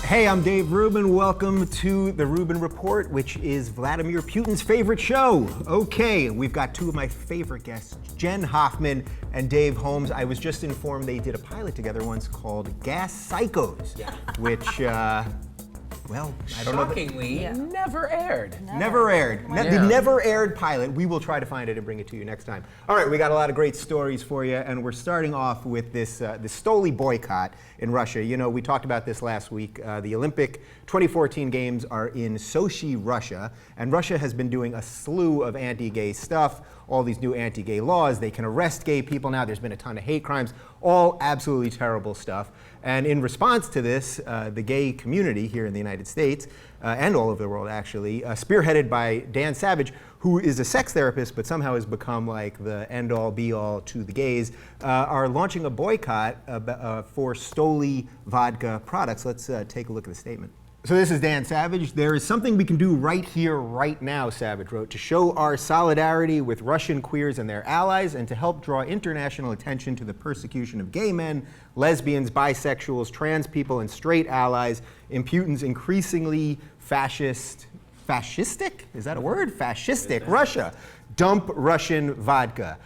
Hey, I'm Dave Rubin. Welcome to the Rubin Report, which is Vladimir Putin's favorite show. Okay, we've got two of my favorite guests, Jenn Hoffman and Dave Holmes. I was just informed they did a pilot together once called Gas Psychos, which, well, I don't know. Shockingly, never aired. Never aired. The never aired pilot. We will try to find it and bring it to you next time. All right, we got a lot of great stories for you, and we're starting off with this Stoli boycott in Russia. You know, we talked about this last week. The Olympic 2014 Games are in Sochi, Russia, and Russia has been doing a slew of anti-gay stuff, all these new anti-gay laws. They can arrest gay people now. There's been a ton of hate crimes, all absolutely terrible stuff. And in response to this, the gay community here in the United States, and all over the world actually, spearheaded by Dan Savage, who is a sex therapist but somehow has become like the end-all be-all to the gays, are launching a boycott for Stoli vodka products. Let's take a look at the statement. So this is Dan Savage. There is something we can do right here, right now, Savage wrote, to show our solidarity with Russian queers and their allies and to help draw international attention to the persecution of gay men, lesbians, bisexuals, trans people, and straight allies in Putin's increasingly fascistic? Is that a word? Fascistic Russia. Dump Russian vodka.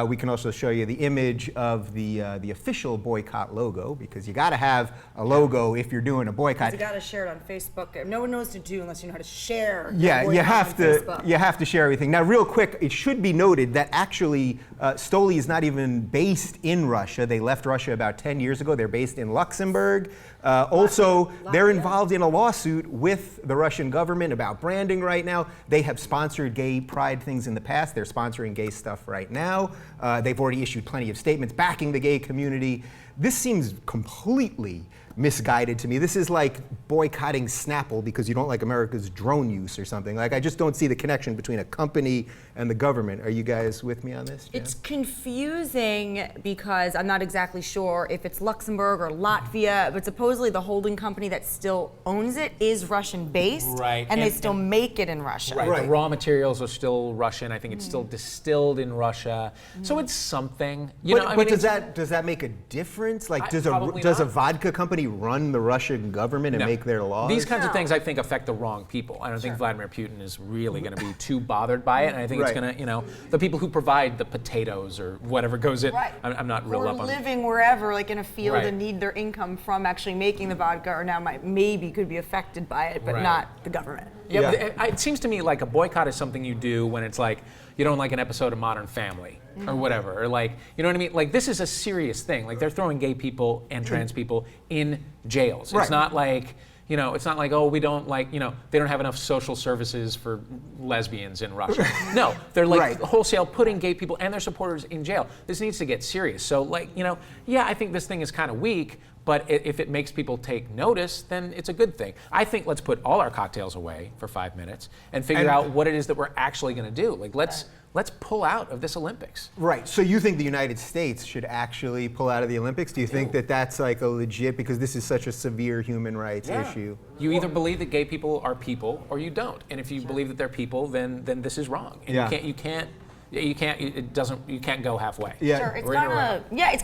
We can also show you the image of the official boycott logo, because you got to have a logo if you're doing a boycott. You got to share it on Facebook. No one knows what to do unless you know how to share. Yeah, you have to share everything. Now, real quick, it should be noted that actually Stoli is not even based in Russia. They left Russia about 10 years ago. They're based in Luxembourg. Also, they're involved in a lawsuit with the Russian government about branding right now. They have sponsored gay pride things in the past. They're sponsoring gay stuff right now. They've already issued plenty of statements backing the gay community. This seems completely misguided to me. This is like boycotting Snapple because you don't like America's drone use or something. Like, I just don't see the connection between a company and the government. Are you guys with me on this, Jen? It's confusing because I'm not exactly sure if it's Luxembourg or Latvia, but supposedly the holding company that still owns it is Russian-based, right? And they still make it in Russia. Right. The raw materials are still Russian. I think it's still distilled in Russia. So it's something. But does that make a difference? Like, does a vodka company run the Russian government and make their laws? These kinds of things, I think, affect the wrong people. I don't think Vladimir Putin is really going to be too bothered by it, and I think it's going to, the people who provide the potatoes or whatever goes in. Right. I'm not real up on. Living wherever, like in a field, and need their income from actually making the vodka, or now maybe could be affected by it, but not the government. Yeah. But it seems to me like a boycott is something you do when it's like you don't like an episode of Modern Family or whatever, or like, you know what I mean? Like, this is a serious thing. Like, they're throwing gay people and trans people in jails. It's not like, it's not like, oh, we don't like, they don't have enough social services for lesbians in Russia. No, they're like wholesale putting gay people and their supporters in jail. This needs to get serious. So, like, I think this thing is kind of weak, but if it makes people take notice, then it's a good thing. I think let's put all our cocktails away for 5 minutes and figure out what it is that we're actually going to do. Like, let's pull out of this Olympics. Right. So you think the United States should actually pull out of the Olympics? Do you think that that's like a legit, because this is such a severe human rights issue? You either believe that gay people are people or you don't. And if you believe that they're people, then this is wrong. And you can't you can't go halfway. Yeah. Sure. It's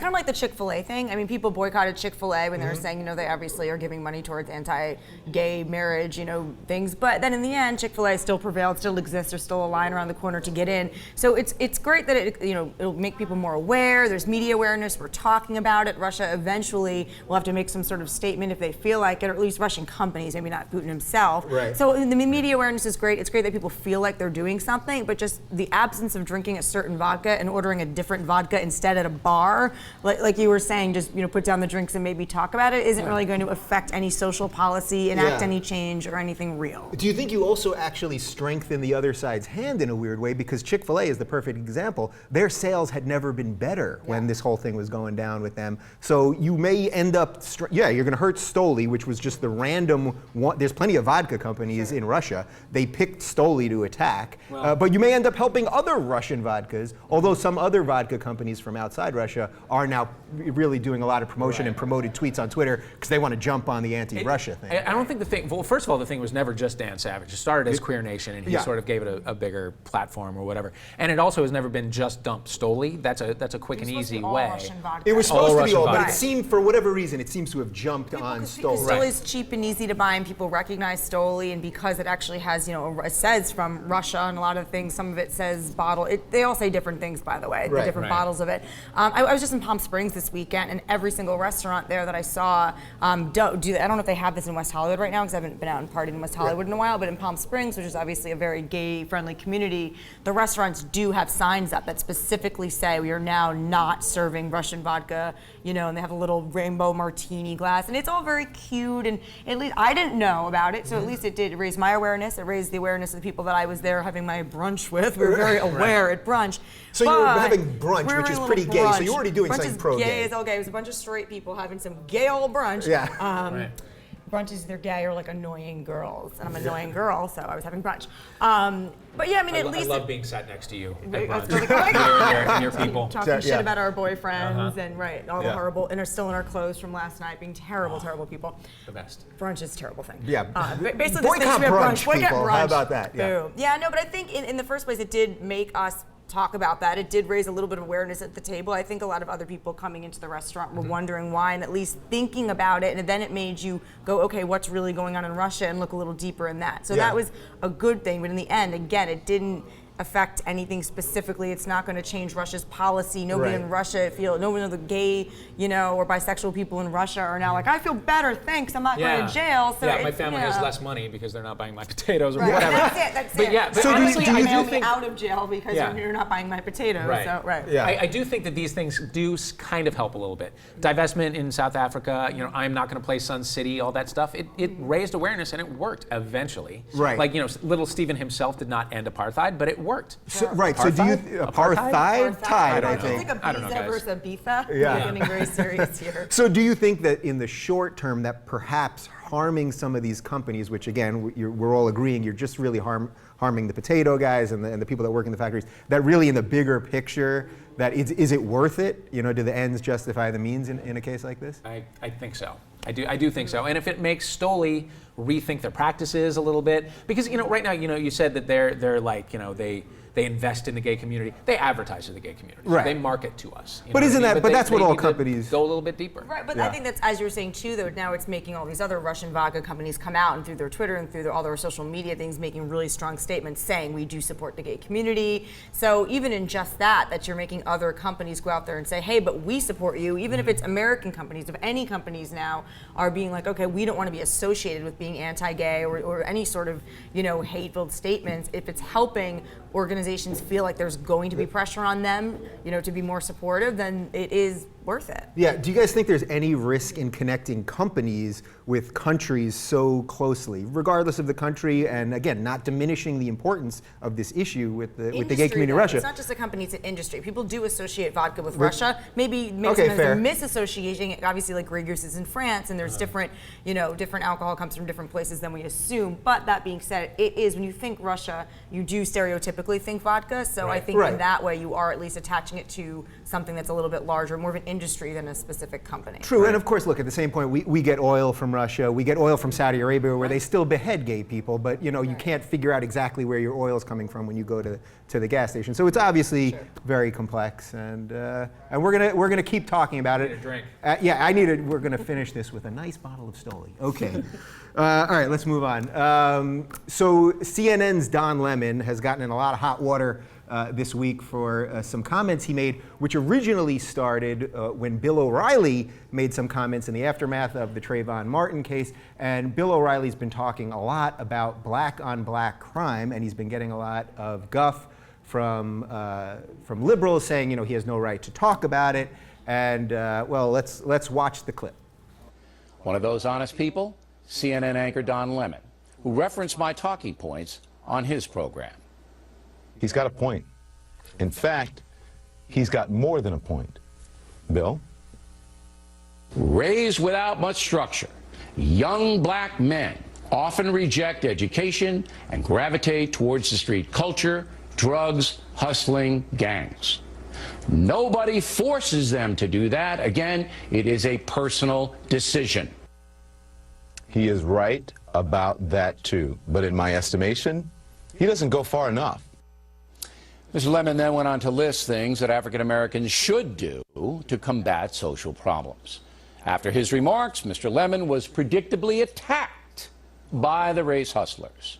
kind of like the Chick-fil-A thing. I mean, people boycotted Chick-fil-A when they were saying, they obviously are giving money towards anti-gay marriage, things. But then in the end, Chick-fil-A still prevailed, still exists. There's still a line around the corner to get in. So it's great that it'll make people more aware. There's media awareness. We're talking about it. Russia eventually will have to make some sort of statement if they feel like it, or at least Russian companies, maybe not Putin himself. Right. So the media awareness is great. It's great that people feel like they're doing something, but just the absence of drinking a certain vodka and ordering a different vodka instead at a bar, like you were saying, just put down the drinks and maybe talk about it, isn't really going to affect any social policy, enact any change or anything real. Do you think you also actually strengthen the other side's hand in a weird way? Because Chick-fil-A is the perfect example. Their sales had never been better when this whole thing was going down with them. So you may end up, you're going to hurt Stoli, which was just the random one. There's plenty of vodka companies in Russia. They picked Stoli to attack, but you may end up helping other Russian Russian vodkas, although some other vodka companies from outside Russia are now really doing a lot of promotion and promoted tweets on Twitter because they want to jump on the anti-Russia thing. I don't think the thing, well, first of all, the thing was never just Dan Savage. It started as Queer Nation, and he sort of gave it a bigger platform or whatever. And it also has never been just dump Stoli. That's a quick and easy way. It was supposed to be all, but vodka. it seemed, for whatever reason, it seems to have jumped on Stoli. Stoli is cheap and easy to buy, and people recognize Stoli, and because it actually has, it says from Russia and a lot of things, some of it says bottle. They all say different things, by the way, the different bottles of it. I was just in Palm Springs this weekend, and every single restaurant there that I saw, I don't know if they have this in West Hollywood right now, because I haven't been out and partied in West Hollywood in a while, but in Palm Springs, which is obviously a very gay-friendly community, the restaurants do have signs up that specifically say we are now not serving Russian vodka, and they have a little rainbow martini glass, and it's all very cute, and at least I didn't know about it, so at least it did raise my awareness. It raised the awareness of the people that I was there having my brunch with. We were very aware at brunch. So you were having brunch, which is pretty gay, so you're already doing something pro-gay. Gay is okay. It was a bunch of straight people having some gay old brunch. Yeah. Brunch is either gay or like annoying girls, and I'm an annoying girl, so I was having brunch. But yeah, I mean, at least I love being sat next to you at that's brunch. really cool. and your people. Talking shit about our boyfriends and all the horrible, and are still in our clothes from last night, being terrible people. The best. Brunch is a terrible thing. Yeah. Basically, Boycott brunch, Boycott people. brunch. How about that? Yeah. Boom. Yeah, no, but I think in the first place, it did make us talk about that. It did raise a little bit of awareness at the table. I think a lot of other people coming into the restaurant were wondering why, and at least thinking about it, and then it made you go, okay, what's really going on in Russia, and look a little deeper in that. So that was a good thing, but in the end, again, it didn't affect anything specifically. It's not going to change Russia's policy. Nobody in Russia nobody of the gay, or bisexual people in Russia are now like, I feel better, thanks, I'm not going to jail. So my family has less money because they're not buying my potatoes or whatever. That's but it. Yeah, but so honestly, do you I think out of jail because you're not buying my potatoes. Right. So, I do think that these things do kind of help a little bit. Divestment in South Africa, I'm not going to play Sun City, all that stuff. It raised awareness and it worked eventually. Right. Like, little Stephen himself did not end apartheid, but it worked. Right, so do you apartheid? I think. I don't know, guys. Versus Ibiza. Yeah. We're getting very serious here. So do you think that in the short term that perhaps harming some of these companies, which again, we're all agreeing you're just really harming the potato guys and the people that work in the factories, that really in the bigger picture, that is it worth it? Do the ends justify the means in a case like this? I think so. I do think so. And if it makes Stoli rethink their practices a little bit, because right now, you said that they're like, they invest in the gay community. They advertise to the gay community. Right. They market to us. But isn't that? But that's what all companies go a little bit deeper. Right. But I think that's, as you were saying too, though. Now it's making all these other Russian vodka companies come out and through their Twitter and through all their social media things, making really strong statements saying we do support the gay community. So even in just that you're making other companies go out there and say, hey, but we support you. Even if it's American companies, if any companies now are being like, okay, we don't want to be associated with being anti-gay or any sort of hate-filled statements. If it's helping organizations feel like there's going to be pressure on them, to be more supportive, then it is worth it. Yeah. Do you guys think there's any risk in connecting companies with countries so closely, regardless of the country, and again, not diminishing the importance of this issue with the gay community in Russia? It's not just a company; it's an industry. People do associate vodka with Russia. Maybe sometimes they're misassociating it. Obviously, like Grey Goose is in France, and there's different alcohol comes from different places than we assume. But that being said, it is when you think Russia, you do stereotypically think vodka. So I think in that way, you are at least attaching it to something that's a little bit larger, more of an industry than a specific company. True, and of course, look, at the same point, we get oil from Russia, we get oil from Saudi Arabia, where they still behead gay people, but you can't figure out exactly where your oil is coming from when you go to the gas station. So it's obviously very complex, and we're gonna keep talking about it. I need a drink. We're gonna finish this with a nice bottle of Stoli. Okay. All right, let's move on. So CNN's Don Lemon has gotten in a lot of hot water this week for some comments he made, which originally started when Bill O'Reilly made some comments in the aftermath of the Trayvon Martin case. And Bill O'Reilly's been talking a lot about black-on-black crime, and he's been getting a lot of guff from liberals saying, he has no right to talk about it. And let's watch the clip. One of those honest people, CNN anchor Don Lemon, who referenced my talking points on his program. He's got a point. In fact, he's got more than a point. Bill? Raised without much structure, young black men often reject education and gravitate towards the street culture drugs hustling gangs. Nobody forces them to do that. Again, it is a personal decision. He is right about that too, but in my estimation, he doesn't go far enough. Mr. Lemon then went on to list things that African Americans should do to combat social problems. After his remarks, Mr. Lemon was predictably attacked by the race hustlers.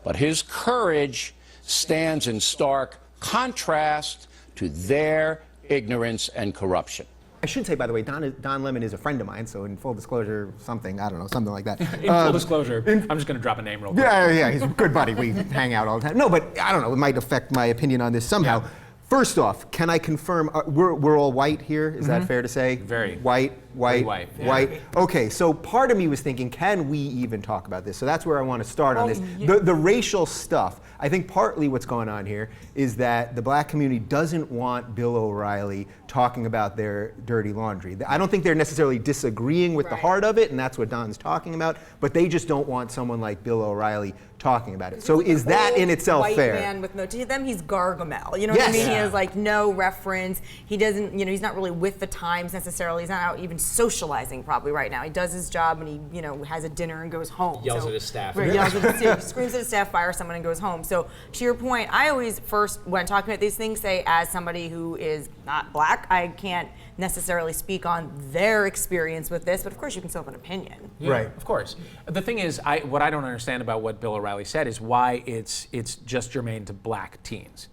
But his courage stands in stark contrast to their ignorance and corruption. I should say, by the way, Don Lemon is a friend of mine, so in full disclosure, something like that. In full disclosure, I'm just going to drop a name real quick. Yeah, he's a good buddy. We hang out all the time. No, but I don't know, it might affect my opinion on this somehow. Yeah. First off, can I confirm, we're all white here? Is that fair to say? Very. White. Yeah. White. Okay, so part of me was thinking, can we even talk about this? So that's where I want to start on this. Yeah. The racial stuff, I think partly what's going on here is that the black community doesn't want Bill O'Reilly talking about their dirty laundry. I don't think they're necessarily disagreeing with the heart of it, and that's what Don's talking about, but they just don't want someone like Bill O'Reilly talking about it. So Like is an that old in itself white fair? Man with no, to them, he's Gargamel. You know what I Yes. mean? He Yeah. has like no reference. He doesn't, he's not really with the times necessarily. He's not out even socializing probably right now. He does his job and he, has a dinner and goes home. Yells at his staff. Right, yells at his staff, screams at his staff, fires someone and goes home. So to your point, I always first, when talking about these things, say as somebody who is not black, I can't necessarily speak on their experience with this, but of course you can still have an opinion. Yeah, Right. Of course. The thing is, what I don't understand about what Bill O'Reilly said is why it's just germane to black teens.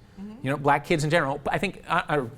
Black kids in general. I think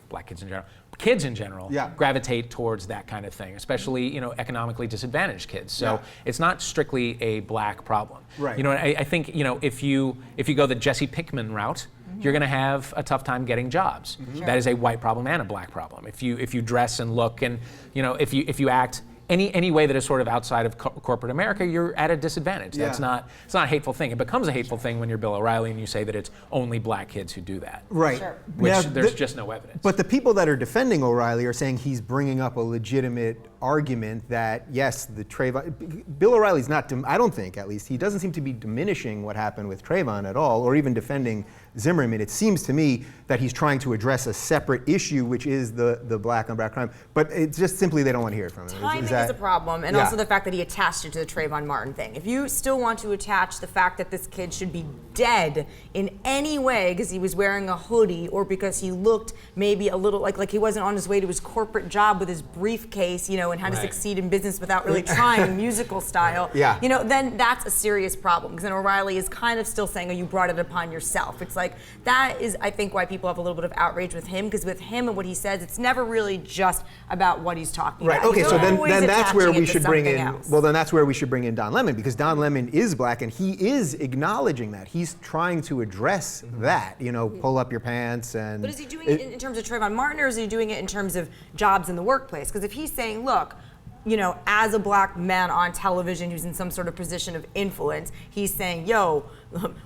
black kids in general. Kids in general gravitate towards that kind of thing, especially economically disadvantaged kids. So it's not strictly a black problem. Right. I think if you go the Jesse Pinkman route, you're going to have a tough time getting jobs. That is a white problem and a black problem. If you dress and look and if you act any way that is sort of outside of corporate America, you're at a disadvantage. It's not a hateful thing. It becomes a hateful thing when you're Bill O'Reilly and you say that it's only black kids who do that. Right. Sure. Which Now, there's just no evidence. But the people that are defending O'Reilly are saying he's bringing up a legitimate argument that, yes, Bill O'Reilly's not, I don't think at least, he doesn't seem to be diminishing what happened with Trayvon at all, or even defending Zimmerman. It seems to me that he's trying to address a separate issue, which is the black on black crime. But it's just simply they don't want to hear it from him. Timing is a problem, and also the fact that he attached it to the Trayvon Martin thing. If you still want to attach the fact that this kid should be dead in any way because he was wearing a hoodie or because he looked maybe a little like he wasn't on his way to his corporate job with his briefcase, and how to succeed in business without really trying musical style, then that's a serious problem. Because then O'Reilly is kind of still saying, oh, you brought it upon yourself. It's like, that is, I think, why people have a little bit of outrage with him, because with him and what he says, it's never really just about what he's talking about. Okay, He's so then always that's where attaching we it to should bring in. something else. Well, then that's where we should bring in Don Lemon, because Don Lemon is black and he is acknowledging that. He's trying to address that. Pull up your pants and. But is he doing it in terms of Trayvon Martin, or is he doing it in terms of jobs in the workplace? Because if he's saying, look, as a black man on television who's in some sort of position of influence, he's saying, yo,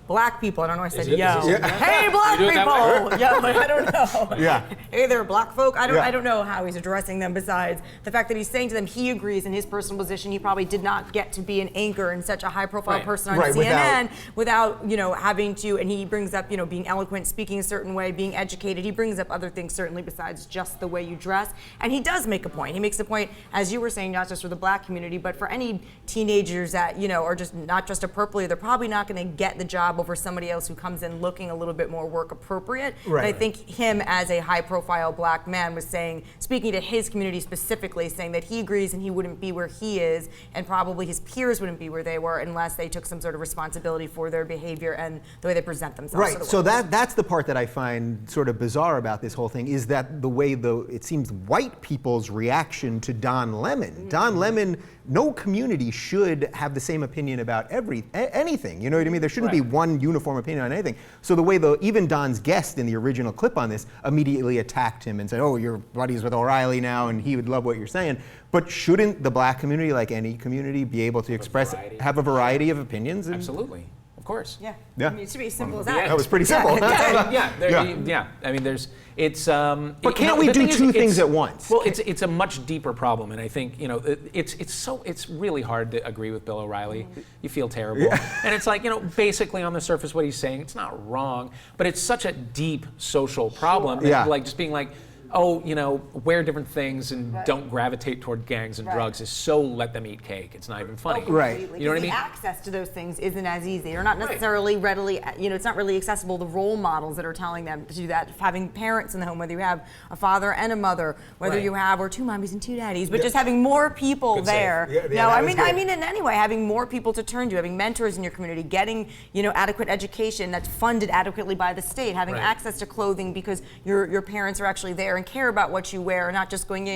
black people, I don't know why I said yo. Hey, black people! Yo, I don't know. Yeah. Hey, they're black folk. I don't know how he's addressing them besides the fact that he's saying to them he agrees in his personal position he probably did not get to be an anchor and such a high profile person on CNN without having to, and he brings up, being eloquent, speaking a certain way, being educated. He brings up other things certainly besides just the way you dress. And he does make a point. He makes a point, as you were saying, not just for the black community, but for any teenagers that, are just not just appropriately, they're probably not going to get the job over somebody else who comes in looking a little bit more work appropriate. Right. And I think him as a high profile black man was saying, speaking to his community specifically, saying that he agrees and he wouldn't be where he is, and probably his peers wouldn't be where they were unless they took some sort of responsibility for their behavior and the way they present themselves. Right, so that's the part that I find sort of bizarre about this whole thing, is that the way it seems white people's reaction to Don Lemon. Don Lemon, no community should have the same opinion about anything. You know what I mean? There shouldn't be one uniform opinion on anything. So the way even Don's guest in the original clip on this immediately attacked him and said, oh, you're buddies with O'Reilly now and he would love what you're saying. But shouldn't the black community, like any community, be able to have a variety of opinions? Absolutely. Of course. Yeah. Yeah. I mean, it should be as simple as that. That was pretty simple. Yeah. I mean, it's. But can't we do two things at once? Well, it's a much deeper problem, and I think it's really hard to agree with Bill O'Reilly. You feel terrible, and it's like basically on the surface what he's saying, it's not wrong, but it's such a deep social problem. Yeah. Like just being like, oh, wear different things and don't gravitate toward gangs and drugs is so let them eat cake. It's not even funny. Right. You know what I mean? The access to those things isn't as easy. They're not necessarily readily, it's not really accessible to role models that are telling them to do that. Having parents in the home, whether you have a father and a mother, whether you have, or two mommies and two daddies, but just having more people Good there. save. No, I mean in any way, having more people to turn to, having mentors in your community, getting, adequate education that's funded adequately by the state, having access to clothing because your parents are actually there and care about what you wear, not just going,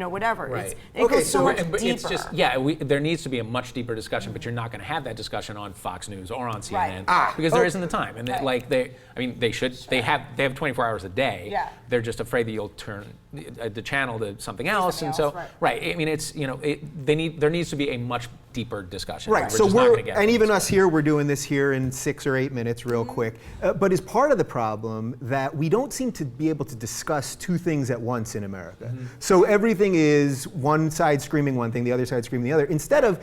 whatever. Right. It goes so much but deeper. it's just there needs to be a much deeper discussion, but you're not going to have that discussion on Fox News or on CNN because there isn't the time. And they have 24 hours a day. Yeah. They're just afraid that you'll turn the channel to something else, and so I mean it's there needs to be a much deeper discussion. Right. So even us here, we're doing this here in 6 or 8 minutes, real quick. But is part of the problem that we don't seem to be able to discuss two things at once in America. So everything is one side screaming one thing, the other side screaming the other. Instead of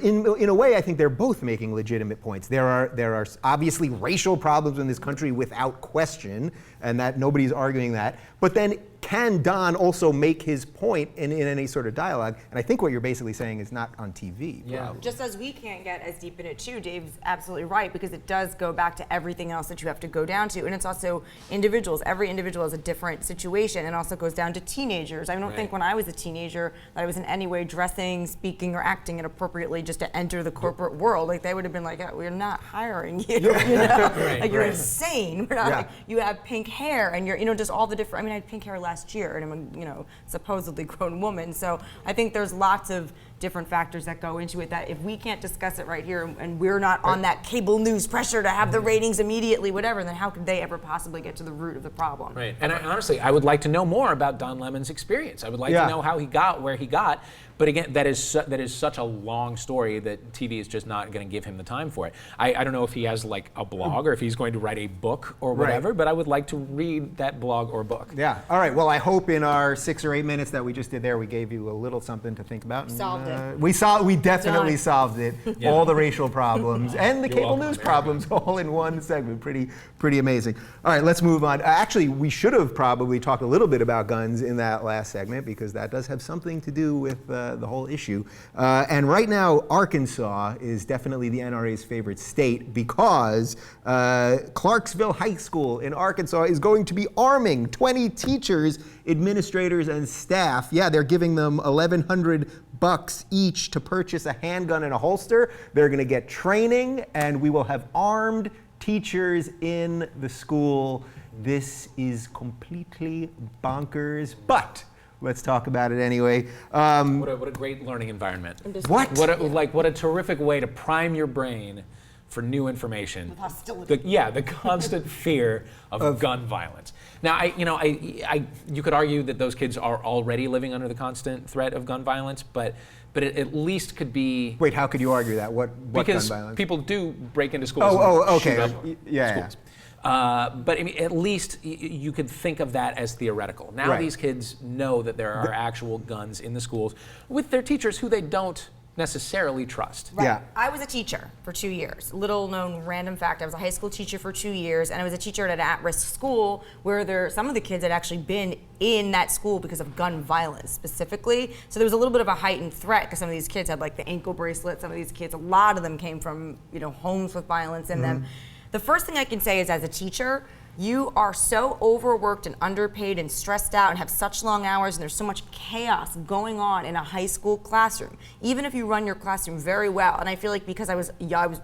in a way, I think they're both making legitimate points. There are obviously racial problems in this country without question, and that nobody's arguing that. But then can Don also make his point in any sort of dialogue? And I think what you're basically saying is not on TV. Yeah. Just as we can't get as deep in it too, Dave's absolutely right, because it does go back to everything else that you have to go down to. And it's also individuals. Every individual has a different situation, and also goes down to teenagers. I don't think when I was a teenager that I was in any way dressing, speaking, or acting inappropriately just to enter the corporate world. Like they would have been like, we're not hiring you. You're insane. We're not like, you have pink hair and you're, just all the different, I mean, I had pink hair last year and I'm a, supposedly grown woman. So I think there's lots of different factors that go into it that if we can't discuss it right here and we're not on that cable news pressure to have the ratings immediately, whatever, then how could they ever possibly get to the root of the problem? Right. And honestly, I would like to know more about Don Lemon's experience. I would like to know how he got where he got. But again, that is such a long story that TV is just not going to give him the time for it. I don't know if he has like a blog or if he's going to write a book or whatever, but I would like to read that blog or book. Yeah. All right. Well, I hope in our 6 or 8 minutes that we just did there, we gave you a little something to think about. Solved it. We definitely solved it. All the racial problems and the cable news problems all in one segment. Pretty amazing. All right, let's move on. Actually, we should have probably talked a little bit about guns in that last segment because that does have something to do with the whole issue. And right now, Arkansas is definitely the NRA's favorite state because Clarksville High School in Arkansas is going to be arming 20 teachers, administrators, and staff. Yeah, they're giving them $1,100 each to purchase a handgun and a holster. They're going to get training, and we will have armed teachers in the school. This is completely bonkers, but let's talk about it anyway. What a great learning environment. What a terrific way to prime your brain for new information. With hostility. The constant fear of gun violence. Now, you could argue that those kids are already living under the constant threat of gun violence, but it at least could be. Wait, how could you argue that? What because gun violence? People do break into schools. Okay. And shoot up schools. But I mean, at least you could think of that as theoretical. Now these kids know that there are actual guns in the schools with their teachers who they don't necessarily trust. Right. Yeah. I was a teacher for 2 years. Little known random fact, I was a high school teacher for 2 years, and I was a teacher at an at-risk school where some of the kids had actually been in that school because of gun violence specifically. So there was a little bit of a heightened threat because some of these kids had like the ankle bracelet. Some of these kids, a lot of them came from homes with violence in them. The first thing I can say is as a teacher, you are so overworked and underpaid and stressed out and have such long hours and there's so much chaos going on in a high school classroom. Even if you run your classroom very well, and I feel like because I was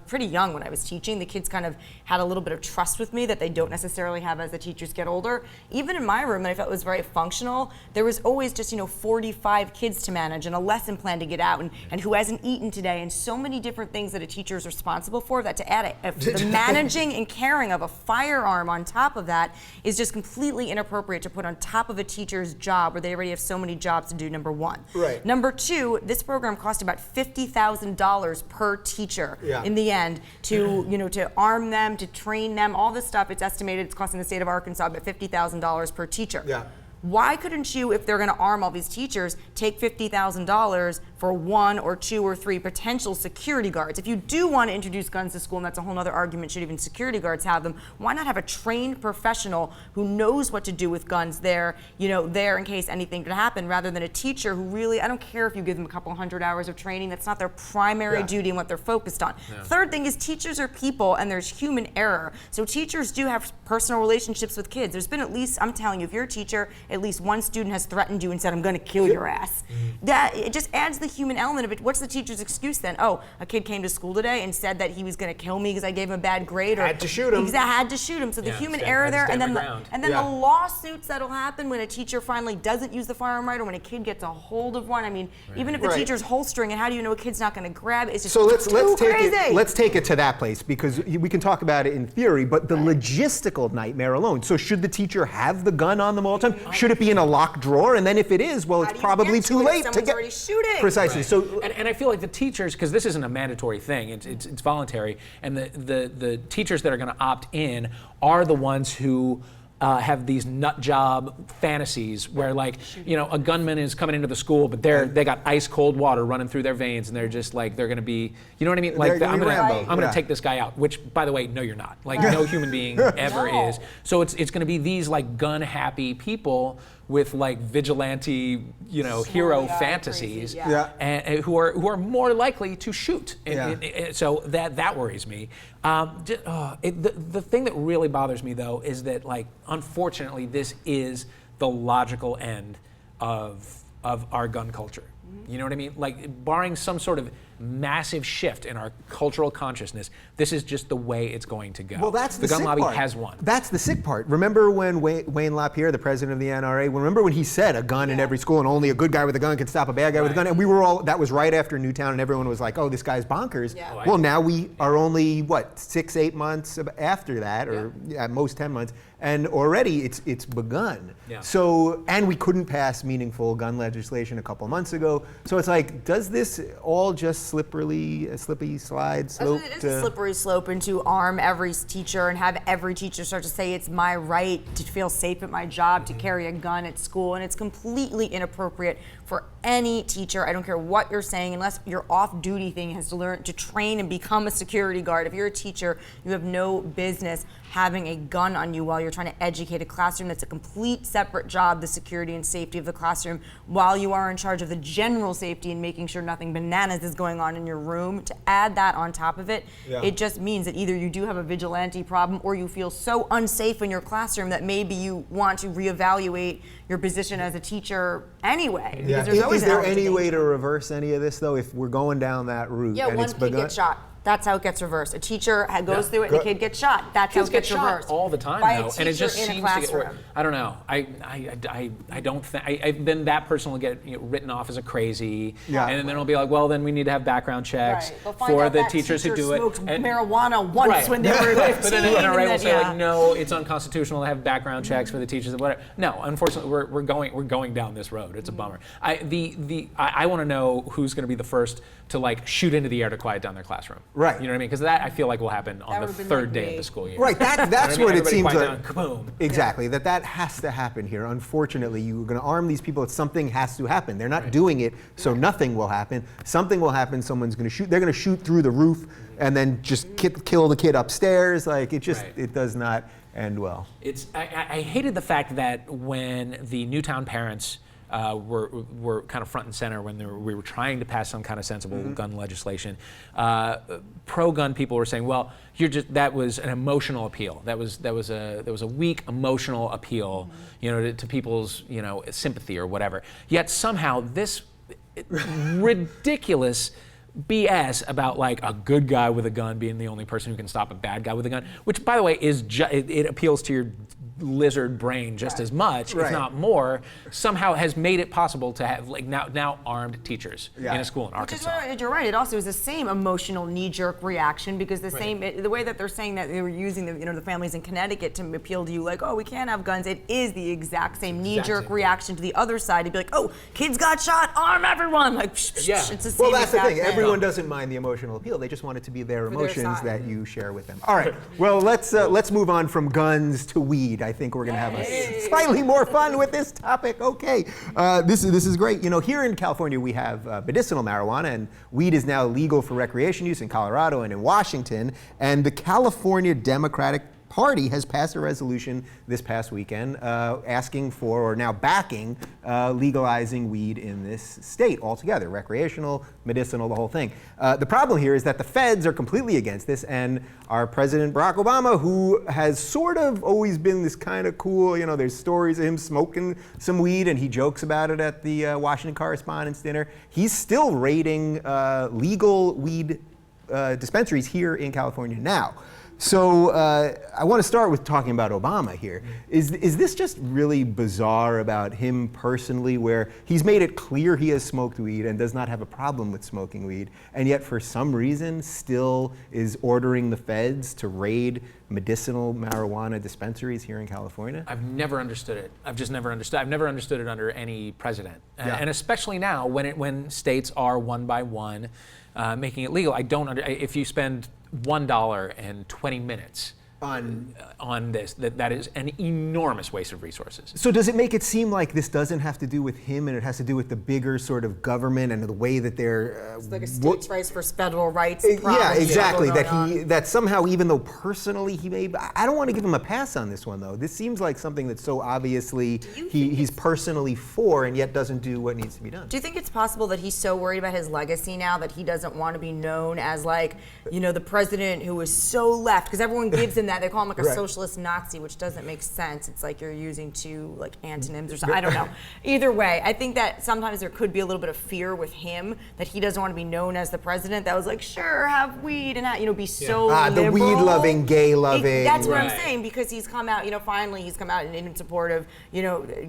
pretty young when I was teaching, the kids kind of had a little bit of trust with me that they don't necessarily have as the teachers get older. Even in my room, and I felt it was very functional, there was always just 45 kids to manage and a lesson plan to get out and who hasn't eaten today and so many different things that a teacher is responsible for, that to add the managing and caring of a firearm on top top of that is just completely inappropriate to put on top of a teacher's job where they already have so many jobs to do, number one. Right. Number two, this program cost about $50,000 per teacher in the end to, to arm them, to train them, all this stuff. It's estimated it's costing the state of Arkansas about $50,000 per teacher. Yeah. Why couldn't you, if they're going to arm all these teachers, take $50,000 for 1 or 2 or 3 potential security guards? If you do want to introduce guns to school, and that's a whole other argument, should even security guards have them, why not have a trained professional who knows what to do with guns there, there in case anything could happen, rather than a teacher who really, I don't care if you give them a couple hundred hours of training, that's not their primary duty and what they're focused on. Yeah. Third thing is teachers are people and there's human error. So teachers do have personal relationships with kids. There's been at least, I'm telling you, if you're a teacher, at least one student has threatened you and said, I'm going to kill your ass. That it just adds the human element of it. What's the teacher's excuse then? Oh, a kid came to school today and said that he was going to kill me because I gave him a bad grade. Or had to shoot him. Had to shoot him. So the human error there, and then the lawsuits that'll happen when a teacher finally doesn't use the firearm right, or when a kid gets a hold of one. I mean, even if the teacher's holstering it, how do you know a kid's not going to grab it? It's just let's take it to that place, because we can talk about it in theory, but the logistical nightmare alone. So should the teacher have the gun on them all the time? Should it be in a locked drawer? And then if it is, well, it's probably too late to get already shooting. Precisely. Right. So and I feel like the teachers, because this isn't a mandatory thing, it's voluntary, and the teachers that are going to opt in are the ones who have these nut job fantasies where, like, a gunman is coming into the school, but they got ice cold water running through their veins, and they're just like, they're going to be, you know what I mean? Like, I'm going to take this guy out. Which, by the way, no, you're not. Like, no human being ever is. So it's going to be these like gun happy people with like vigilante, hero fantasies, and who are more likely to shoot. So that worries me. The thing that really bothers me, though, is that, like, unfortunately, this is the logical end of our gun culture. You know what I mean? Like, barring some sort of massive shift in our cultural consciousness, this is just the way it's going to go. Well, that's the gun lobby part. has won. That's the sick part. Remember when Wayne LaPierre, the president of the NRA, remember when he said a gun in every school and only a good guy with a gun can stop a bad guy with a gun? And we were all, that was right after Newtown, and everyone was like, oh, this guy's bonkers. Yeah. Well, now we are only, 6-8 months after that, or at most 10 months, and already it's begun. Yeah. So, and we couldn't pass meaningful gun legislation a couple months ago. So it's like, does this all just slippy slide slope? It is a slippery slope into arm every teacher and have every teacher start to say it's my right to feel safe at my job, to carry a gun at school, and it's completely inappropriate for any teacher. I don't care what you're saying, unless your off-duty thing has to learn to train and become a security guard. If you're a teacher, you have no business having a gun on you while you're trying to educate a classroom. That's a complete separate job, the security and safety of the classroom, while you are in charge of the general safety and making sure nothing bananas is going on in your room. To add that on top of it, it just means that either you do have a vigilante problem or you feel so unsafe in your classroom that maybe you want to reevaluate your position as a teacher anyway. Yeah. Is there any way to reverse any of this, though, if we're going down that route? Yeah, one kid gets shot. That's how it gets reversed. A teacher goes through it and the kid gets shot. That's how it gets reversed. All the time, by though, and it just seems to get. I don't know. I don't think. Then that person will get written off as a crazy, and then it'll be like, well, then we need to have background checks for the teachers who do it. Smoked marijuana once when they were 15. But then the NRA will say, like, no, it's unconstitutional to have background checks for the teachers. Whatever. No, unfortunately, we're going down this road. It's a bummer. I want to know who's going to be the first to, like, shoot into the air to quiet down their classroom. Right. You know what I mean? Because that, I feel like, will happen on the third day of the school year. Right. That's what it seems like. Kaboom. Exactly. That has to happen here. Unfortunately, you're going to arm these people. Something has to happen. They're not doing it, so nothing will happen. Something will happen. Someone's going to shoot. They're going to shoot through the roof and then just kill the kid upstairs. Like, it does not end well. I hated the fact that when the Newtown parents were kind of front and center when we were trying to pass some kind of sensible gun legislation. Pro-gun people were saying, "Well, that was an emotional appeal. That was a weak emotional appeal, to people's sympathy or whatever." Yet somehow this ridiculous BS about, like, a good guy with a gun being the only person who can stop a bad guy with a gun, which, by the way, it appeals to your lizard brain just as much, if not more, somehow has made it possible to have like now armed teachers in a school in Arkansas. Which is, you're right. It also is the same emotional knee-jerk reaction because the way that they're saying that they were using the families in Connecticut to appeal to you, like, oh, we can't have guns. It is the exact same knee-jerk reaction to the other side to be like, oh, kids got shot, arm everyone. Like, it's the same. Well, that's the thing. thing. Everyone doesn't mind the emotional appeal. They just want it to be their emotions that you share with them. All right. Well, let's move on from guns to weed. I think we're going to have a slightly more fun with this topic. Okay. This is great. You know, here in California, we have medicinal marijuana, and weed is now legal for recreation use in Colorado and in Washington. And the California Democratic Party has passed a resolution this past weekend asking for, or now backing, legalizing weed in this state altogether, recreational, medicinal, the whole thing. The problem here is that the feds are completely against this, and our President Barack Obama, who has sort of always been this kind of cool, you know, there's stories of him smoking some weed, and he jokes about it at the Washington Correspondents' Dinner. He's still raiding legal weed dispensaries here in California now. So I want to start with talking about Obama here. Is this just really bizarre about him personally, where he's made it clear he has smoked weed and does not have a problem with smoking weed, and yet for some reason still is ordering the feds to raid medicinal marijuana dispensaries here in California? I've never understood it. I've just never understood. I've never understood it under any president, and especially now when states are one by one making it legal. I don't. If you spend $1 and 20 minutes on this, that is an enormous waste of resources. So does it make it seem like this doesn't have to do with him, and it has to do with the bigger sort of government and the way that they're it's like a states' rights versus federal rights. Yeah, exactly. That somehow, even though personally he may, I don't want to give him a pass on this one though. This seems like something that's so obviously he's personally for, and yet doesn't do what needs to be done. Do you think it's possible that he's so worried about his legacy now that he doesn't want to be known as, like, you know, the president who was so left? Because everyone gives him that. They call him like a socialist Nazi, which doesn't make sense. It's like you're using two like antonyms or something. I don't know. Either way, I think that sometimes there could be a little bit of fear with him that he doesn't want to be known as the president that was like, sure, have weed and be so liberal. The weed-loving, gay-loving. That's what I'm saying, because he's come out, finally he's come out in support of,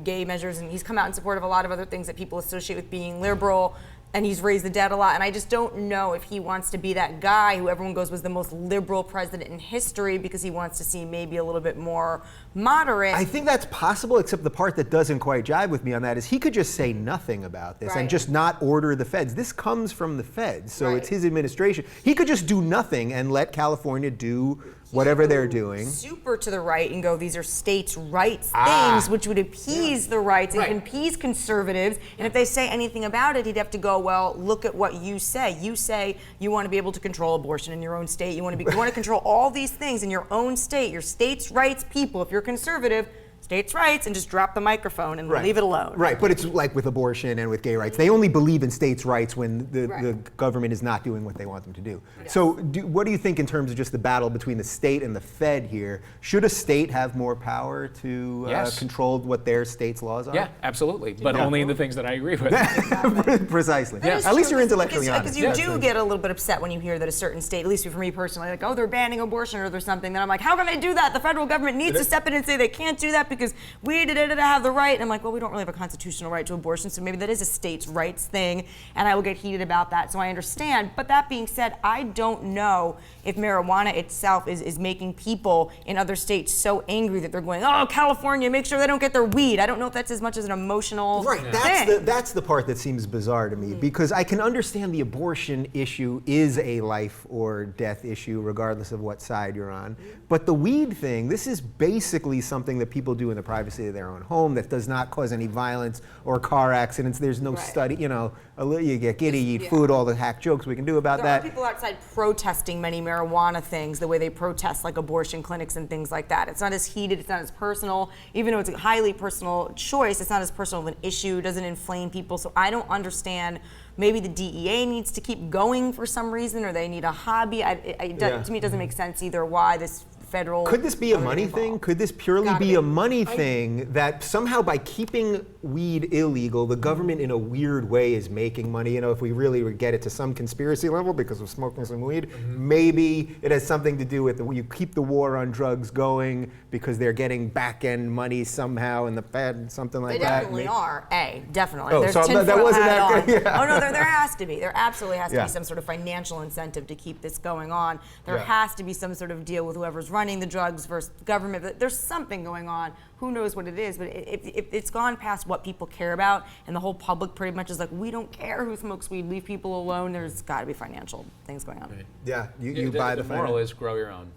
gay measures, and he's come out in support of a lot of other things that people associate with being liberal. And he's raised the debt a lot, and I just don't know if he wants to be that guy who everyone goes was the most liberal president in history, because he wants to seem maybe a little bit more moderate. I think that's possible, except the part that doesn't quite jive with me on that is he could just say nothing about this and just not order the feds. This comes from the feds, so it's his administration. He could just do nothing and let California do whatever they're doing. Super to the right and go, these are states' rights things, which would appease the rights and appease conservatives. And if they say anything about it, he'd have to go, well, look at what you say. You say you want to be able to control abortion in your own state. You want to control all these things in your own state. Your states' rights people. If you're conservative, states' rights, and just drop the microphone and leave it alone. Right, but it's like with abortion and with gay rights. They only believe in states' rights when the government is not doing what they want them to do. So what do you think in terms of just the battle between the state and the Fed here? Should a state have more power to control what their state's laws are? Yeah, absolutely, but only in the things that I agree with. Precisely. At least you're intellectually honest. Because you do get a little bit upset when you hear that a certain state, at least for me personally, like, oh, they're banning abortion or there's something. Then I'm like, how can they do that? The federal government needs to step in and say they can't do that because we have the right. And I'm like, well, we don't really have a constitutional right to abortion, so maybe that is a states' rights thing, and I will get heated about that, so I understand. But that being said, I don't know if marijuana itself is making people in other states so angry that they're going, oh, California, make sure they don't get their weed. I don't know if that's as much as an emotional thing. That's the part that seems bizarre to me, because I can understand the abortion issue is a life or death issue regardless of what side you're on. But the weed thing, this is basically something that people do in the privacy of their own home that does not cause any violence or car accidents. There's no study, you get giddy, you eat food, all the hack jokes we can do about that. There are people outside protesting many marijuana things, the way they protest like abortion clinics and things like that. It's not as heated, it's not as personal. Even though it's a highly personal choice, it's not as personal of an issue, doesn't inflame people. So I don't understand. Maybe the DEA needs to keep going for some reason, or they need a hobby. To me, it doesn't make sense either why this federal. Could this be a government money thing? involved. Could this purely Gotta be be. a money thing that somehow by keeping weed illegal, the government in a weird way is making money? You know, if we really would get it to some conspiracy level because of smoking some weed, maybe it has something to do with you keep the war on drugs going because they're getting back-end money somehow in the Fed, something like They that. definitely are. Definitely. Oh, There's so that tinfoil wasn't hat that on. good? Yeah. Oh no, there has to be. There absolutely has to Yeah. be some sort of financial incentive to keep this going on. There Yeah. has to be some sort of deal with whoever's running the drugs versus the government. But there's something going on. Who knows what it is? But if it's gone past what people care about, and the whole public pretty much is like, we don't care who smokes weed, leave people alone. There's got to be financial things going on. Right. Yeah, you buy the the moral finan- is grow your own,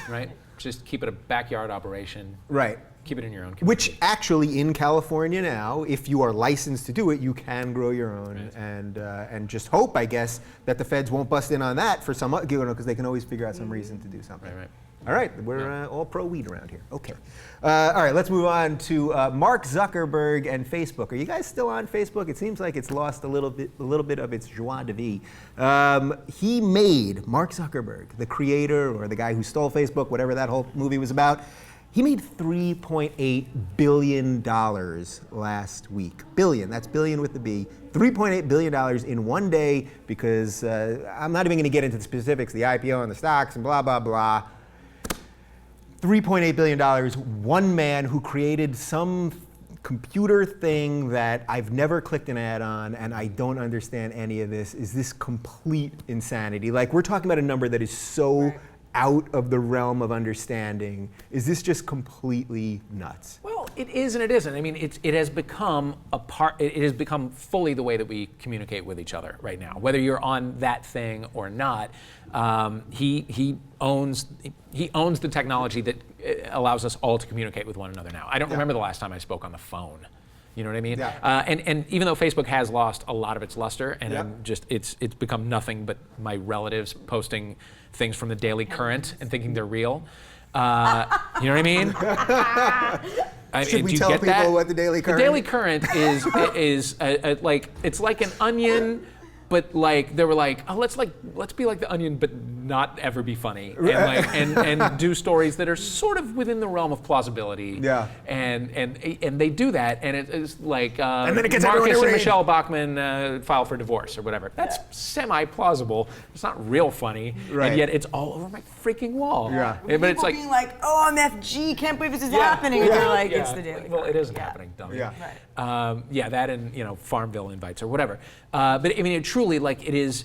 right? Just keep it a backyard operation. Right. Keep it in your own community. Which actually in California now, if you are licensed to do it, you can grow your own, and just hope, I guess, that the feds won't bust in on that for some, because they can always figure out some reason to do something. Right. All right, we're all pro weed around here. Okay. All right, let's move on to Mark Zuckerberg and Facebook. Are you guys still on Facebook? It seems like it's lost a little bit of its joie de vivre. He made, Mark Zuckerberg, the creator or the guy who stole Facebook, whatever that whole movie was about, he made $3.8 billion last week. Billion, that's billion with the B. $3.8 billion in one day because I'm not even going to get into the specifics, the IPO and the stocks and blah, blah, blah. $3.8 billion, one man who created some computer thing that I've never clicked an ad on, and I don't understand any of this. Is this complete insanity? Like, we're talking about a number that is so out of the realm of understanding. Is this just completely nuts? Well, it is and it isn't. I mean, it has become a part. It has become fully the way that we communicate with each other right now. Whether you're on that thing or not, he owns the technology that allows us all to communicate with one another now. I don't remember the last time I spoke on the phone. You know what I mean? Yeah. And even though Facebook has lost a lot of its luster, and it's become nothing but my relatives posting things from the Daily Current and thinking they're real. You know what I mean? Should we do you tell get people that? what the Daily Current The Daily Current is like, it's like an Onion, but like they were like, oh, let's be like the Onion, but not ever be funny, and do stories that are sort of within the realm of plausibility. Yeah. And they do that, and it is like and then it gets everyone Marcus and enraged. Michelle Bachmann file for divorce or whatever. That's semi-plausible. It's not real funny, Right. and yet it's all over my freaking wall. Yeah. But it's People like, being like, oh, I'm FG, can't believe this is happening. And you're like, it's the Daily Well, it Current. isn't Yeah. happening, dummy. Yeah. Right. That and Farmville invites or whatever. But I mean, it truly, like, it is.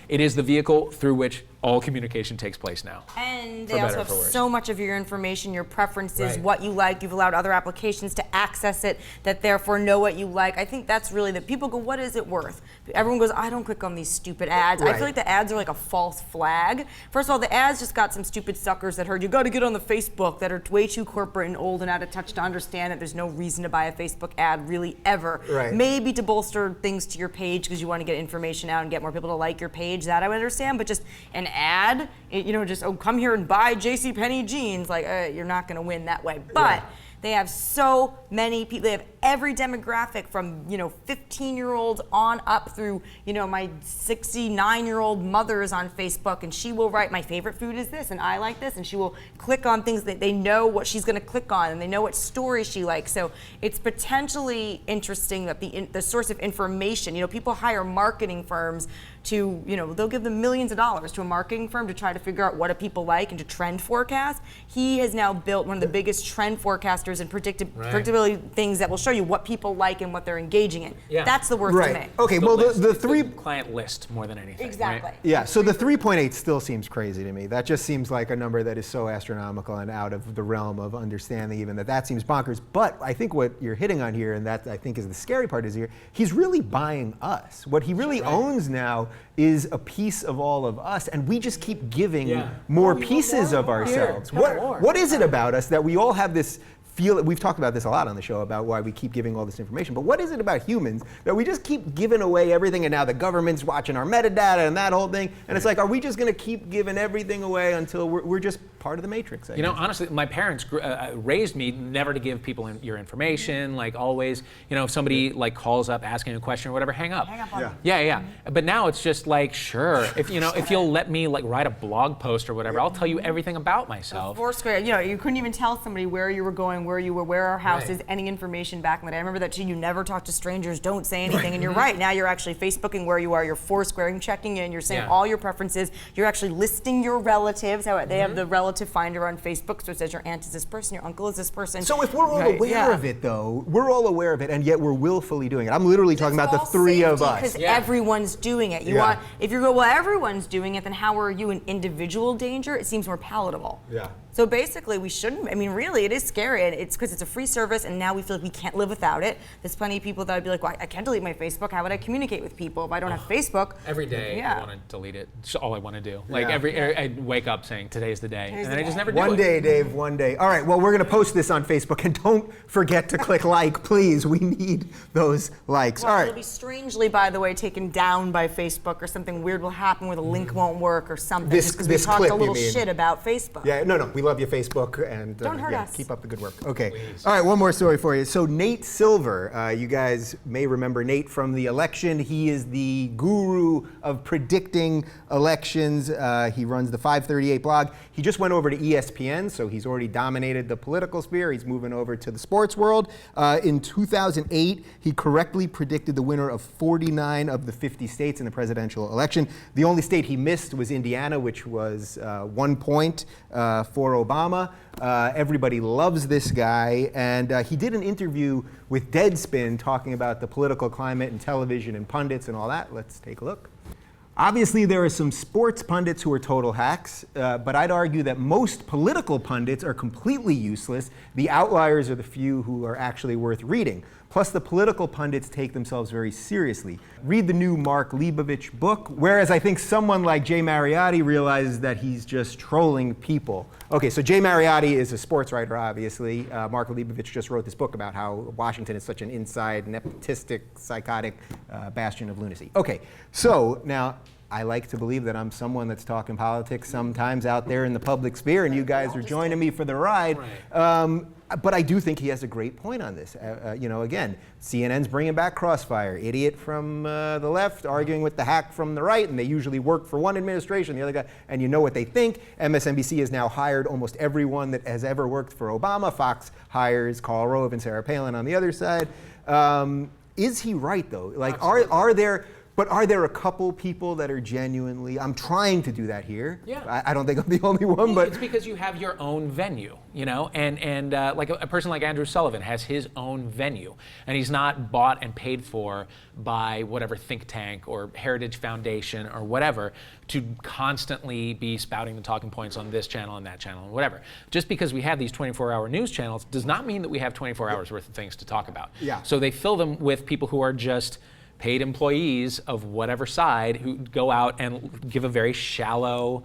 It is the vehicle through which all communication takes place now. And For they also better or have for worse. so much of your information, your preferences, Right. what you like. You've allowed other applications to access it that therefore know what you like. I think that's really that people go, what is it worth? Everyone goes, I don't click on these stupid ads. I Right. feel like the ads are like a false flag. First of all, the ads just got some stupid suckers that heard you got to get on the Facebook that are way too corporate and old and out of touch to understand that there's no reason to buy a Facebook ad really ever. Right. Maybe to bolster things to your page because you want to get information out and get more people to like your page. That I would understand, but just an ad, just come here and buy JCPenney jeans. Like you're not going to win that way. But they have so many people. They have every demographic from 15-year-olds on up through my 69-year-old mother is on Facebook, and she will write my favorite food is this, and I like this, and she will click on things that they know what she's going to click on, and they know what story she likes. So it's potentially interesting that the source of information. People hire marketing firms to they'll give them millions of dollars to a marketing firm to try to figure out what do people like and to trend forecast. He has now built one of the biggest trend forecasters and predictability things that will show you what people like and what they're engaging in. Yeah. That's the worth to me. Okay, The well, list. the It's three. client list more than anything. Exactly. Right? Yeah, so the 3.8 still seems crazy to me. That just seems like a number that is so astronomical and out of the realm of understanding even that seems bonkers. But I think what you're hitting on here, and that I think is the scary part is here, he's really buying us. What he really owns now is a piece of all of us, and we just keep giving more pieces of ourselves. What is it about us that we all have this feel? We've talked about this a lot on the show about why we keep giving all this information, but what is it about humans that we just keep giving away everything, and now the government's watching our metadata and that whole thing, and it's like, are we just going to keep giving everything away until we're just part of the matrix, I You know, guess. honestly, my parents raised me never to give people your information. Like always, you know, if somebody like calls up asking a question or whatever, hang up. Hang up on them. Yeah. But now it's just like, sure, if you'll let me like write a blog post or whatever, I'll tell you everything about myself. Foursquare, you know, you couldn't even tell somebody where you were going, where you were, where our house is, any information back in the day. I remember that too. You never talk to strangers, don't say anything, and you're right. Now you're actually Facebooking where you are, you're Foursquaring, checking in, you're saying all your preferences, you're actually listing your relatives. How they have the relative finder on Facebook, so it says your aunt is this person, your uncle is this person. So if we're all aware of it, though, we're all aware of it, and yet we're willfully doing it. I'm literally talking about the three of us. Because everyone's doing it. If you go, well, everyone's doing it, then how are you in individual danger? It seems more palatable. Yeah. So basically, we shouldn't. I mean, really, it is scary. And it's because it's a free service, and now we feel like we can't live without it. There's plenty of people that would be like, well, I can't delete my Facebook. How would I communicate with people if I don't have Facebook? Every day I want to delete it. It's all I want to do. Like I wake up saying today's the day, and then I just never do it. One day, Dave, one day. All right, well, we're going to post this on Facebook, and don't forget to click like, please. We need those likes. Well, all right. it'll be strangely, by the way, taken down by Facebook, or something weird will happen where the link won't work or something. Just because we talked clip, a little you mean. shit about Facebook. Yeah, no, we love you, Facebook, and Don't hurt us. keep up the good work. Okay. All right, one more story for you. So Nate Silver, you guys may remember Nate from the election. He is the guru of predicting elections. He runs the 538 blog. He just went over to ESPN, so he's already dominated the political sphere. He's moving over to the sports world. In 2008, he correctly predicted the winner of 49 of the 50 states in the presidential election. The only state he missed was Indiana, which was 1 point for Obama. Everybody loves this guy, and he did an interview with Deadspin talking about the political climate and television and pundits and all that. Let's take a look. Obviously, there are some sports pundits who are total hacks, but I'd argue that most political pundits are completely useless. The outliers are the few who are actually worth reading. Plus, the political pundits take themselves very seriously. Read the new Mark Leibovich book, whereas I think someone like Jay Mariotti realizes that he's just trolling people. Okay, so Jay Mariotti is a sports writer, obviously. Mark Leibovich just wrote this book about how Washington is such an inside, nepotistic, psychotic bastion of lunacy. Okay, so now I like to believe that I'm someone that's talking politics sometimes out there in the public sphere, and you guys are joining me for the ride. But I do think he has a great point on this. You know, again, CNN's bringing back Crossfire. Idiot from the left arguing with the hack from the right, and they usually work for one administration, the other guy, and you know what they think. MSNBC has now hired almost everyone that has ever worked for Obama. Fox hires Karl Rove and Sarah Palin on the other side. Is he right, though? Like, are there a couple people that are genuinely, I'm trying to do that here. Yeah. I don't think I'm the only one, but it's because you have your own venue, you know, and like a person like Andrew Sullivan has his own venue, and he's not bought and paid for by whatever think tank or Heritage Foundation or whatever to constantly be spouting the talking points on this channel and that channel and whatever. Just because we have these 24-hour news channels does not mean that we have 24 hours worth of things to talk about. Yeah. So they fill them with people who are just paid employees of whatever side who go out and give a very shallow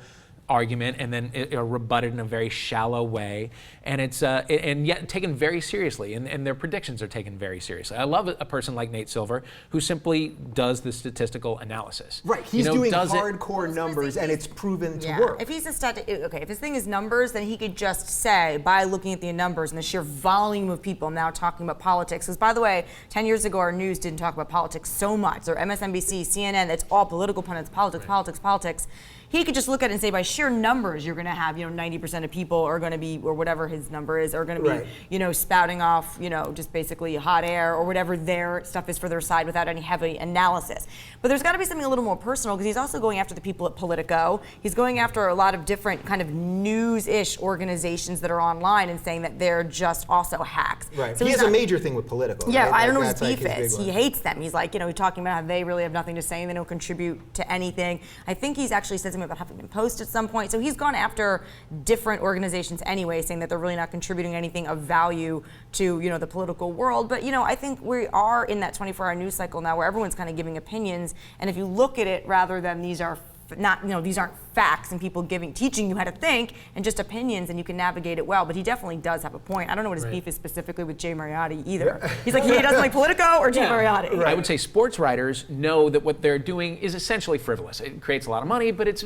argument and then rebut it in a very shallow way, and it's and yet taken very seriously, and their predictions are taken very seriously. I love a person like Nate Silver who simply does the statistical analysis. right, he's doing hardcore numbers, and it's proven to work. If he's if his thing is numbers, then he could just say, by looking at the numbers and the sheer volume of people now talking about politics, because by the way, 10 years ago our news didn't talk about politics so much, or MSNBC, CNN, it's all political pundits, politics. He could just look at it and say, by sheer numbers, you're going to have, 90% of people are going to be, or whatever his number is, are going to be, spouting off, just basically hot air or whatever their stuff is for their side without any heavy analysis. But there's got to be something a little more personal, because he's also going after the people at Politico. He's going after a lot of different kind of news-ish organizations that are online and saying that they're just also hacks. Right. So he has a major thing with Politico. Yeah, right? I don't know what his That's beef like his is. big He one. hates them. He's like, he's talking about how they really have nothing to say and they don't contribute to anything. I think he's actually said something about Huffington Post at some point. So he's gone after different organizations anyway, saying that they're really not contributing anything of value to, the political world. But, I think we are in that 24-hour news cycle now where everyone's kind of giving opinions. And if you look at it rather than these are not, these aren't facts and people teaching you how to think and just opinions, and you can navigate it well. But he definitely does have a point. I don't know what his beef is specifically with Jay Mariotti either. He's like, he doesn't like Politico or Jay Mariotti. I would say sports writers know that what they're doing is essentially frivolous. It creates a lot of money, but it's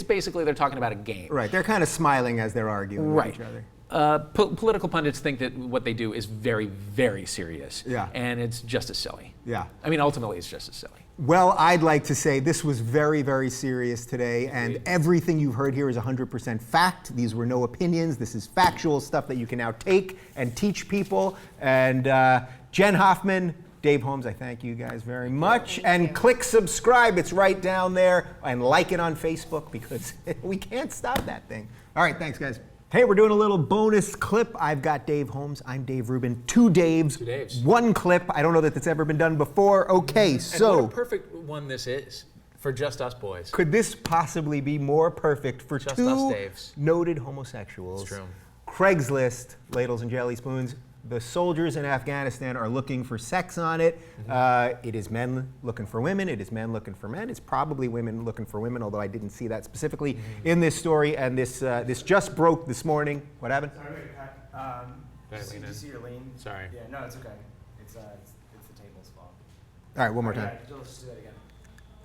basically they're talking about a game. Right. They're kind of smiling as they're arguing with each other. Political pundits think that what they do is very, very serious. Yeah. And it's just as silly. Yeah. I mean, ultimately, it's just as silly. Well, I'd like to say this was very, very serious today, and everything you've heard here is 100% fact. These were no opinions. This is factual stuff that you can now take and teach people. And Jenn Hoffman, Dave Holmes, I thank you guys very much. And click subscribe. It's right down there. And like it on Facebook, because we can't stop that thing. All right, thanks, guys. Hey, we're doing a little bonus clip. I've got Dave Holmes. I'm Dave Rubin. Two Daves. One clip. I don't know that that's ever been done before. Okay, so. And what a perfect one this is for just us boys. Could this possibly be more perfect for Just two us Daves. noted homosexuals? It's true. Craigslist, ladles and jelly spoons. The soldiers in Afghanistan are looking for sex on it. It is men looking for women. It is men looking for men. It's probably women looking for women, although I didn't see that specifically in this story. And this just broke this morning. What happened? Sorry, did you see your lean? Sorry. Yeah, no, it's okay. It's the table's fault. All right, one more time. Yeah, let's just do that again.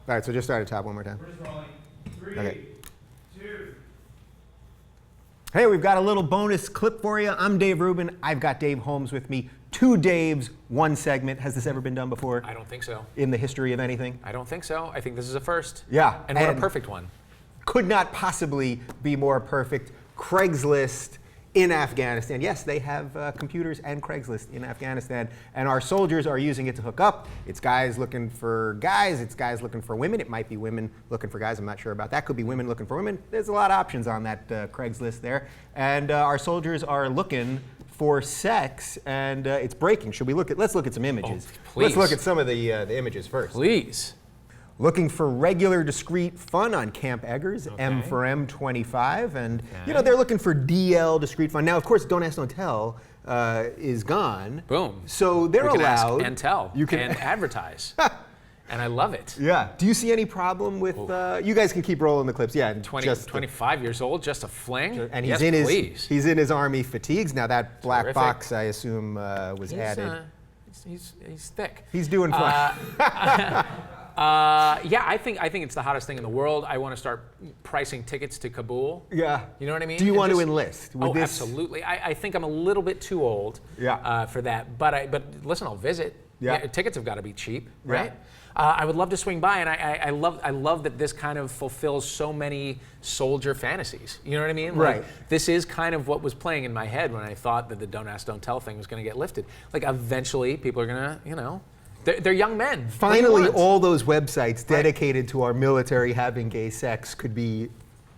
All right, so just start at top one more time. We're just rolling. 3, Okay. 2. Hey, we've got a little bonus clip for you. I'm Dave Rubin. I've got Dave Holmes with me. Two Daves, one segment. Has this ever been done before I don't think so. in the history of anything? I don't think so. I think this is a first. Yeah. And what a perfect one. Could not possibly be more perfect. Craigslist in Afghanistan. Yes, they have computers and Craigslist in Afghanistan, and our soldiers are using it to hook up. It's guys looking for guys. It's guys looking for women. It might be women looking for guys. I'm not sure about that. Could be women looking for women. There's a lot of options on that Craigslist there. And our soldiers are looking for sex, and it's breaking. Should we look at? Let's look at some images. please. Let's look at some of the images first. Please. Looking for regular, discreet fun on Camp Eggers, M for M25, and they're looking for DL, discreet fun. Now, of course, Don't Ask, Don't Tell is gone. Boom. So they're You can allowed. ask and tell. You can and advertise. And I love it. Yeah. Do you see any problem with? You guys can keep rolling the clips. Yeah. 25 years old, just a fling. And he's yes, in please. he's in his army fatigues now. That black Terrific. box, I assume, was added. He's thick. He's doing fine. Yeah, I think it's the hottest thing in the world. I want to start pricing tickets to Kabul. Yeah. You know what I mean? Do you And want to just- enlist? Would Oh, this- absolutely. I think I'm a little bit too old for that. But listen, I'll visit. Yeah. Tickets have got to be cheap, Yeah. right? I would love to swing by, and I love that this kind of fulfills so many soldier fantasies. You know what I mean? Right. Like, this is kind of what was playing in my head when I thought that the Don't Ask, Don't Tell thing was going to get lifted. Like, eventually, people are going to, they're young men. What do you Finally, want? all those websites dedicated to our military having gay sex could be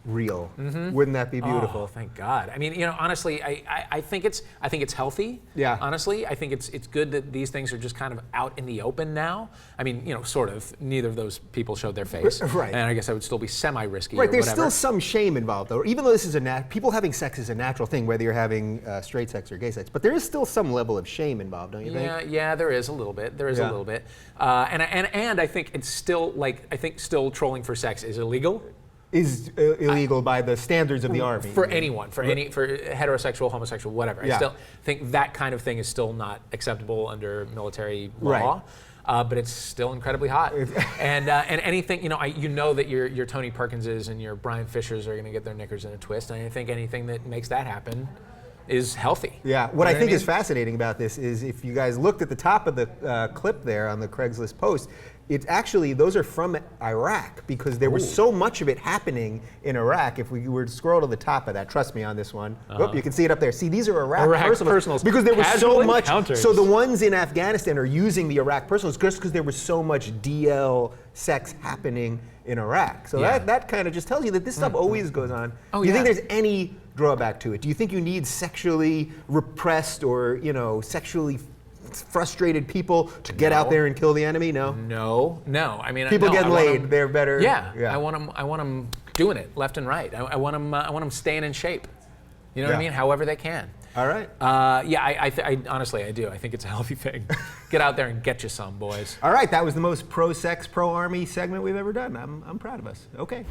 real. Wouldn't that be beautiful? Oh, thank God. I mean, honestly, I think it's healthy. Yeah. Honestly, I think it's good that these things are just kind of out in the open now. I mean, sort of. Neither of those people showed their face. Right. And I guess I would still be semi-risky. Right, or there's whatever. still some shame involved, though. Even though this is people having sex is a natural thing, whether you're having straight sex or gay sex, but there is still some level of shame involved, don't you think? Yeah, there is a little bit. There is Yeah. a little bit. And I think it's still still trolling for sex is illegal. Is illegal by the standards of the army. For anyone, for heterosexual, homosexual, whatever. Yeah. I still think that kind of thing is still not acceptable under military law. Right. But it's still incredibly hot. And anything, that your Tony Perkinses and your Brian Fishers are going to get their knickers in a twist. And I think anything that makes that happen is healthy. Yeah, what I think is fascinating about this is if you guys looked at the top of the clip there on the Craigslist post, it's actually, those are from Iraq because there was so much of it happening in Iraq. If we were to scroll to the top of that, trust me on this one, oh, you can see it up there. See, these are Iraq personals. Because there was so much, encounters. so the ones in Afghanistan are using the Iraq personals just because there was so much DL sex happening in Iraq. So that kind of just tells you that this stuff always goes on. Oh, Do you think yeah. there's any drawback to it? Do you think you need sexually repressed or, sexually frustrated people to get out there and kill the enemy? No? No. I mean, People no, getting I want laid, 'em- they're better. Yeah. I want them doing it left and right. I want them staying in shape. You know what I Yeah. mean? However they can. All right. Yeah, I honestly, I do. I think it's a healthy thing. Get out there and get you some, boys. All right, that was the most pro-sex, pro-army segment we've ever done. I'm proud of us. Okay.